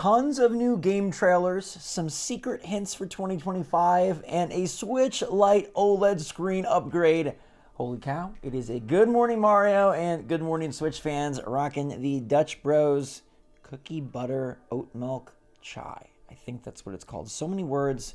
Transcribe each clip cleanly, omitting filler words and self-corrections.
Tons of new game trailers, some secret hints for 2025, and a Switch Lite OLED screen upgrade. Holy cow, it is a good morning Mario and good morning Switch fans rocking the Dutch Bros cookie butter oat milk chai. I think that's what it's called. So many words,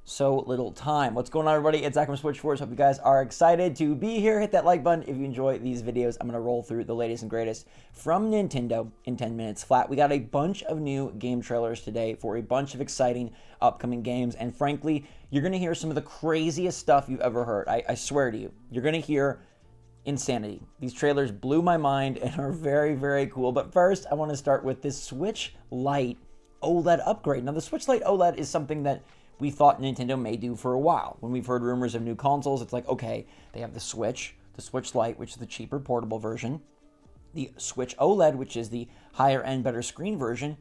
so little time. What's going on, everybody? It's Zach from SwitchForce. Hope you guys are excited to be here. Hit that like button if you enjoy these videos. I'm going to roll through the latest and greatest from Nintendo in 10 minutes flat. We got a bunch of new game trailers today for a bunch of exciting upcoming games. And frankly, you're going to hear some of the craziest stuff you've ever heard. I swear to you, you're going to hear insanity. These trailers blew my mind and are very, very cool. But first, I want to start with this Switch Lite OLED upgrade. Now, the Switch Lite OLED is something that we thought Nintendo may do for a while. When we've heard rumors of new consoles, it's like, okay, they have the Switch Lite, which is the cheaper portable version, the Switch OLED, which is the higher end, better screen version.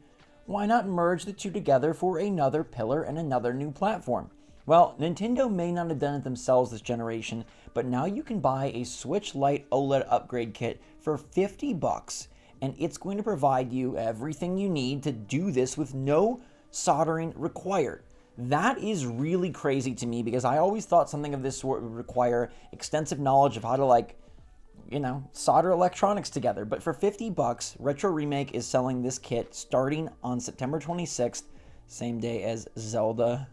Why not merge the two together for another pillar and another new platform? Well, Nintendo may not have done it themselves this generation, but now you can buy a Switch Lite OLED upgrade kit for $50, and it's going to provide you everything you need to do this with no soldering required. That is really crazy to me because I always thought something of this sort would require extensive knowledge of how to solder electronics together. But for $50, Retro Remake is selling this kit starting on September 26th, same day as Zelda.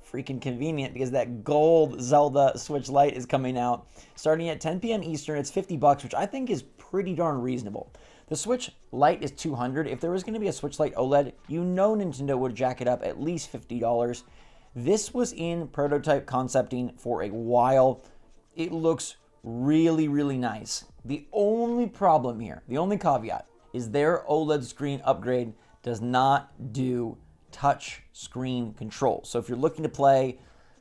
Freaking convenient because that gold Zelda Switch Lite is coming out. Starting at 10 p.m. Eastern, it's $50, which I think is pretty darn reasonable. The Switch Lite is $200. If there was going to be a Switch Lite OLED, you know Nintendo would jack it up at least $50. This was in prototype concepting for a while. It looks really, really nice. The only problem here, the only caveat, is their OLED screen upgrade does not do touch screen control. So if you're looking to play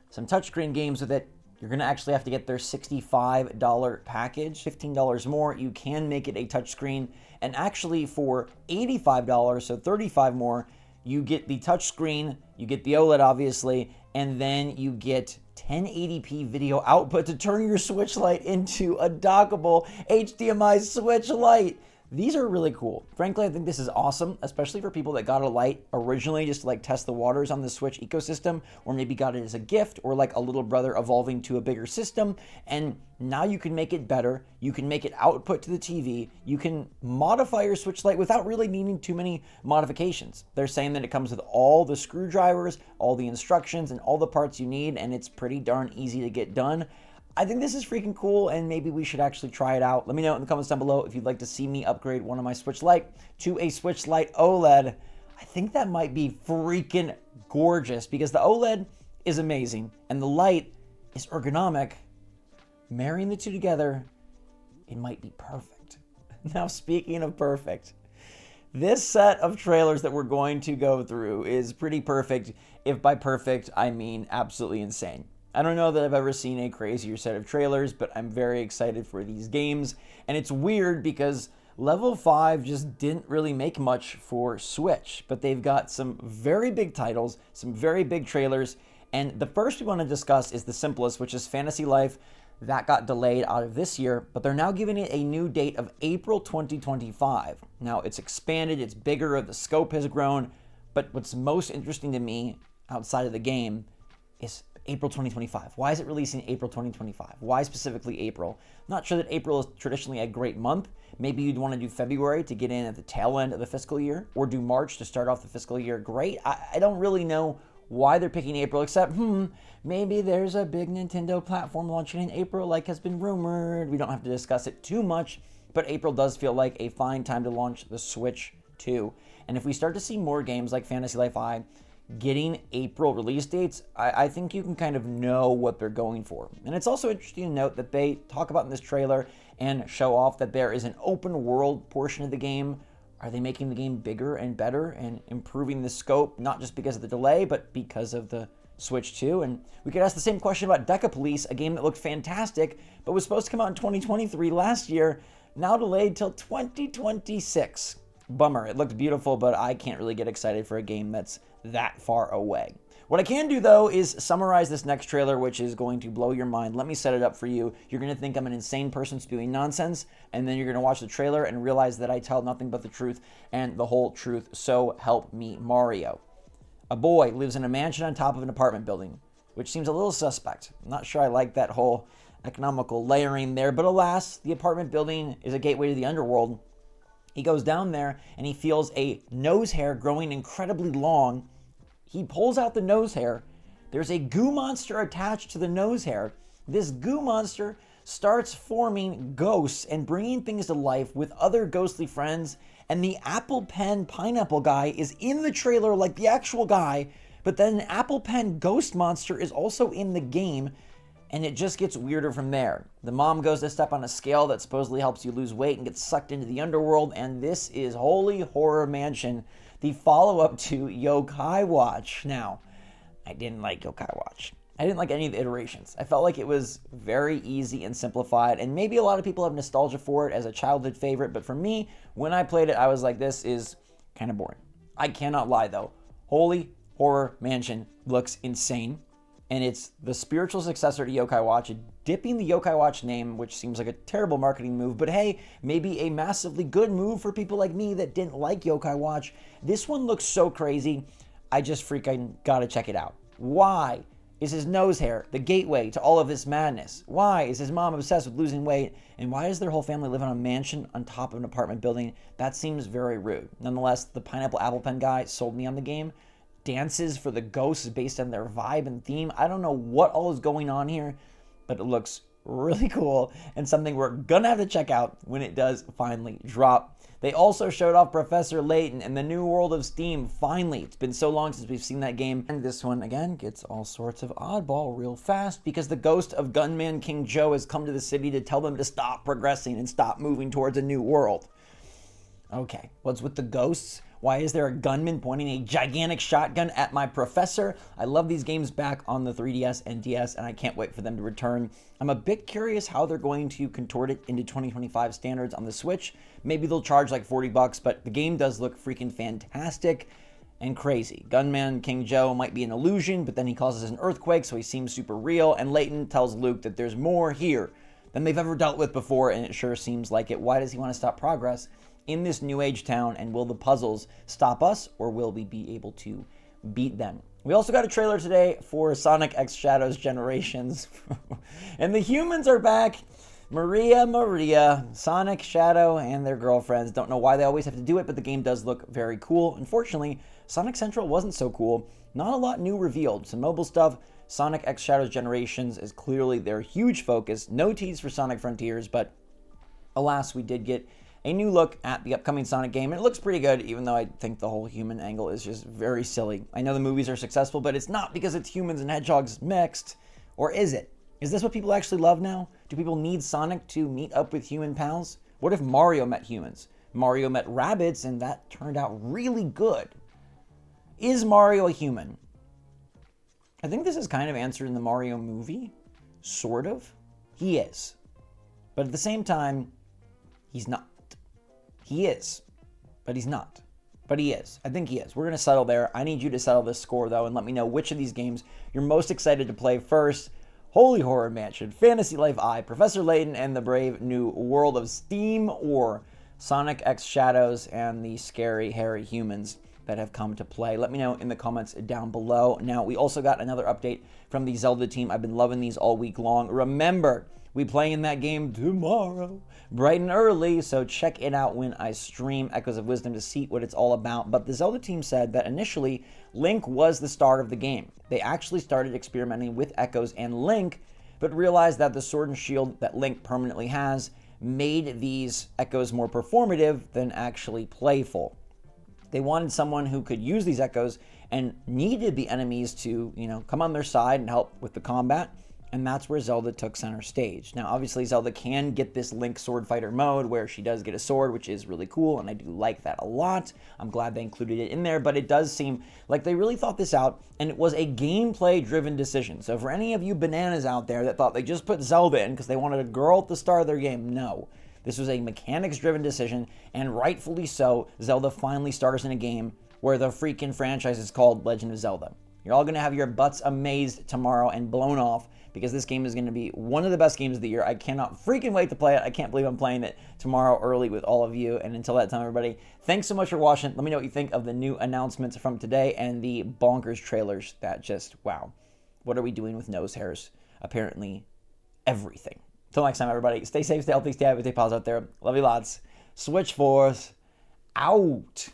some touchscreen games with it, you're going to actually have to get their $65 package, $15 more. You can make it a touchscreen. And actually for $85, so $35 more, you get the touchscreen, you get the OLED obviously, and then you get 1080p video output to turn your Switch Lite into a dockable HDMI Switch Lite. These are really cool. Frankly, I think this is awesome, especially for people that got a Lite originally just to test the waters on the Switch ecosystem, or maybe got it as a gift, or like a little brother evolving to a bigger system. And now you can make it better. You can make it output to the TV. You can modify your Switch Lite without really needing too many modifications. They're saying that it comes with all the screwdrivers, all the instructions, and all the parts you need, and it's pretty darn easy to get done. I think this is freaking cool, and maybe we should actually try it out. Let me know in the comments down below if you'd like to see me upgrade one of my Switch Lite to a Switch Lite OLED. I think that might be freaking gorgeous because the OLED is amazing, and the Lite is ergonomic. Marrying the two together, it might be perfect. Now, speaking of perfect, this set of trailers that we're going to go through is pretty perfect. If by perfect, I mean absolutely insane. I don't know that I've ever seen a crazier set of trailers, but I'm very excited for these games. And it's weird because Level 5 just didn't really make much for Switch, but they've got some very big titles, some very big trailers. And the first we want to discuss is the simplest, which is Fantasy Life. That got delayed out of this year, but they're now giving it a new date of April 2025. Now, it's expanded, it's bigger, the scope has grown, but what's most interesting to me outside of the game is April 2025. Why is it releasing April 2025? Why specifically April? Not sure that April is traditionally a great month. Maybe you'd want to do February to get in at the tail end of the fiscal year, or do March to start off the fiscal year. Great. I don't really know why they're picking April, except, maybe there's a big Nintendo platform launching in April like has been rumored. We don't have to discuss it too much, but April does feel like a fine time to launch the Switch 2. And if we start to see more games like Fantasy Life I getting April release dates, I think you can kind of know what they're going for. And it's also interesting to note that they talk about in this trailer and show off that there is an open world portion of the game. Are they making the game bigger and better and improving the scope, not just because of the delay, but because of the Switch 2? And we could ask the same question about Deca Police, a game that looked fantastic, but was supposed to come out in 2023 last year, now delayed till 2026. Bummer. It looked beautiful, but I can't really get excited for a game that's that far away. What I can do, though, is summarize this next trailer, which is going to blow your mind. Let me set it up for you. You're going to think I'm an insane person spewing nonsense, and then you're going to watch the trailer and realize that I tell nothing but the truth and the whole truth. So help me, Mario. A boy lives in a mansion on top of an apartment building, which seems a little suspect. I'm not sure I like that whole economical layering there, but alas, the apartment building is a gateway to the underworld. He goes down there and he feels a nose hair growing incredibly long. He pulls out the nose hair. There's a goo monster attached to the nose hair. This goo monster starts forming ghosts and bringing things to life with other ghostly friends. And the Apple Pen Pineapple guy is in the trailer like the actual guy, but then an Apple Pen ghost monster is also in the game, and it just gets weirder from there. The mom goes to step on a scale that supposedly helps you lose weight and gets sucked into the underworld, and this is Holy Horror Mansion, the follow-up to Yokai Watch. Now, I didn't like Yokai Watch. I didn't like any of the iterations. I felt like it was very easy and simplified, and maybe a lot of people have nostalgia for it as a childhood favorite, but for me, when I played it, I was like, this is kind of boring. I cannot lie, though. Holy Horror Mansion looks insane, and it's the spiritual successor to Yokai Watch, dipping the Yokai Watch name, which seems like a terrible marketing move, but hey, maybe a massively good move for people like me that didn't like Yokai Watch. This one looks so crazy, I just freaking gotta check it out. Why is his nose hair the gateway to all of this madness? Why is his mom obsessed with losing weight? And why does their whole family live in a mansion on top of an apartment building? That seems very rude. Nonetheless, the Pineapple Apple Pen guy sold me on the game. Dances for the ghosts based on their vibe and theme. I don't know what all is going on here, but it looks really cool and something we're gonna have to check out when it does finally drop. They also showed off Professor Layton and the new world of Steam. Finally, it's been so long since we've seen that game. And this one, again, gets all sorts of oddball real fast because the ghost of Gunman King Joe has come to the city to tell them to stop progressing and stop moving towards a new world. Okay, what's with the ghosts? Why is there a gunman pointing a gigantic shotgun at my professor? I love these games back on the 3DS and DS, and I can't wait for them to return. I'm a bit curious how they're going to contort it into 2025 standards on the Switch. Maybe they'll charge like $40, but the game does look freaking fantastic and crazy. Gunman King Joe might be an illusion, but then he causes an earthquake, so he seems super real, and Layton tells Luke that there's more here than they've ever dealt with before, and it sure seems like it. Why does he want to stop progress in this new age town, and will the puzzles stop us, or will we be able to beat them? We also got a trailer today for Sonic X Shadows Generations, and the humans are back. Maria, Sonic, Shadow, and their girlfriends. Don't know why they always have to do it, but the game does look very cool. Unfortunately, Sonic Central wasn't so cool. Not a lot new revealed. Some mobile stuff. Sonic X Shadows Generations is clearly their huge focus. No tease for Sonic Frontiers, but alas, we did get a new look at the upcoming Sonic game, and it looks pretty good, even though I think the whole human angle is just very silly. I know the movies are successful, but it's not because it's humans and hedgehogs mixed. Or is it? Is this what people actually love now? Do people need Sonic to meet up with human pals? What if Mario met humans? Mario met rabbits, and that turned out really good. Is Mario a human? I think this is kind of answered in the Mario movie. Sort of. He is. But at the same time, he's not. He is, but he's not. But he is. I think he is. We're going to settle there. I need you to settle this score, though, and let me know which of these games you're most excited to play first. Holy Horror Mansion, Fantasy Life I, Professor Layton, and the brave new world of Steam, or Sonic X Shadows and the scary, hairy humans that have come to play. Let me know in the comments down below. Now, we also got another update from the Zelda team. I've been loving these all week long. Remember, we play in that game tomorrow, bright and early, so check it out when I stream Echoes of Wisdom to see what it's all about. But the Zelda team said that initially, Link was the star of the game. They actually started experimenting with Echoes and Link, but realized that the sword and shield that Link permanently has made these Echoes more performative than actually playful. They wanted someone who could use these Echoes and needed the enemies to, come on their side and help with the combat. And that's where Zelda took center stage. Now, obviously, Zelda can get this Link sword fighter mode where she does get a sword, which is really cool, and I do like that a lot. I'm glad they included it in there, but it does seem like they really thought this out, and it was a gameplay-driven decision. So for any of you bananas out there that thought they just put Zelda in because they wanted a girl at the start of their game, no. This was a mechanics-driven decision, and rightfully so. Zelda finally stars in a game where the freaking franchise is called Legend of Zelda. You're all going to have your butts amazed tomorrow and blown off because this game is going to be one of the best games of the year. I cannot freaking wait to play it. I can't believe I'm playing it tomorrow early with all of you. And until that time, everybody, thanks so much for watching. Let me know what you think of the new announcements from today and the bonkers trailers that just, wow. What are we doing with nose hairs? Apparently, everything. Until next time, everybody, stay safe, stay healthy, stay happy, stay positive out there. Love you lots. SwitchForce out.